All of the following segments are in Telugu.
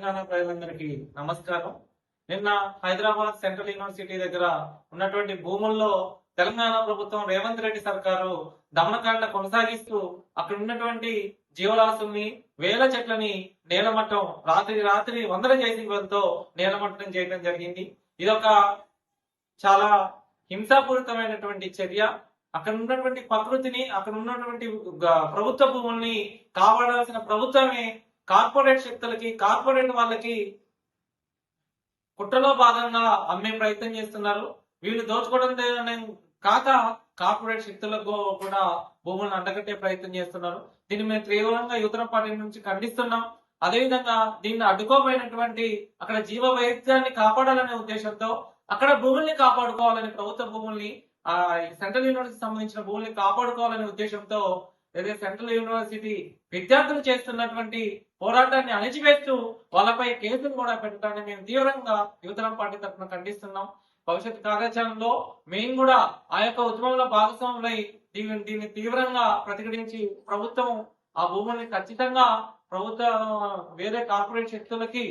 తెలంగాణ ప్రజలందరికీ నమస్కారం. నిన్న హైదరాబాద్ సెంట్రల్ యూనివర్సిటీ దగ్గర ఉన్నటువంటి భూముల్లో తెలంగాణ ప్రభుత్వం రేవంత్ రెడ్డి సర్కారు దమనకాండ కొనసాగిస్తూ అక్కడ ఉన్నటువంటి జీవరాశుల్ని వేల చెట్లని నేలమట్టం రాత్రి వందల జేసీబీలతో నేలమట్టం చేయడం జరిగింది. ఇదొక చాలా హింసాపూరితమైనటువంటి చర్య. అక్కడ ఉన్నటువంటి ప్రకృతిని, అక్కడ ఉన్నటువంటి ప్రభుత్వ భూముల్ని కాపాడాల్సిన ప్రభుత్వమే కార్పొరేట్ శక్తులకి, కార్పొరేట్ వాళ్ళకి కుట్రలో భాగంగా అమ్మే ప్రయత్నం చేస్తున్నారు. వీళ్ళు దోచుకోవడం కాక కార్పొరేట్ శక్తులకు కూడా భూములను అంటగట్టే ప్రయత్నం చేస్తున్నారు. దీన్ని మేము తీవ్రంగా యువతరం పార్టీ నుంచి ఖండిస్తున్నాం. అదేవిధంగా దీన్ని అడ్డుకోపోయినటువంటి అక్కడ జీవ వైవిధ్యాన్ని కాపాడాలనే ఉద్దేశంతో అక్కడ భూముల్ని కాపాడుకోవాలని, ప్రభుత్వ భూముల్ని సెంట్రల్ యూనివర్సిటీ సంబంధించిన భూముల్ని కాపాడుకోవాలనే ఉద్దేశంతో ఏదైతే సెంట్రల్ యూనివర్సిటీ విద్యార్థులు చేస్తున్నటువంటి పోరాటాన్ని అణిచివేస్తూ వాళ్ళపై కేసులు కూడా పెట్టడాన్ని మేము తీవ్రంగా యువతరం పార్టీ తరఫున ఖండిస్తున్నాం. భవిష్యత్ కార్యాచరణలో మేము కూడా ఆ యొక్క ఉద్యమంలో భాగస్వాములై దీన్ని తీవ్రంగా ప్రతిఘటించి ప్రభుత్వం ఆ భూముల్ని ఖచ్చితంగా వేరే కార్పొరేట్ శక్తులకి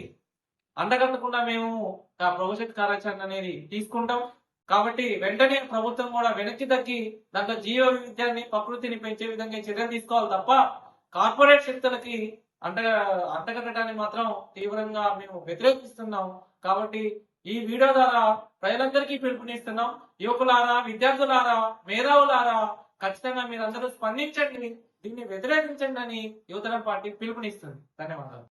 అండగట్టకుండా మేము భవిష్యత్ కార్యాచరణ అనేది తీసుకుంటాం. కాబట్టి వెంటనే ప్రభుత్వం కూడా వెనక్కి తగ్గి దాంట్లో జీవ వైవిధ్యాన్ని, ప్రకృతిని పెంచే విధంగా చర్యలు తీసుకోవాలి తప్ప కార్పొరేట్ శక్తులకి అంటగట్టడానికి మాత్రం తీవ్రంగా మేము వ్యతిరేకిస్తున్నాం. కాబట్టి ఈ వీడియో ద్వారా ప్రజలందరికీ పిలుపునిస్తున్నాం. యువకులారా, విద్యార్థులారా, మేధావులారా, ఖచ్చితంగా మీరందరూ స్పందించండి, దీన్ని వ్యతిరేకించండి అని యువతరం పార్టీ పిలుపునిస్తుంది. ధన్యవాదాలు.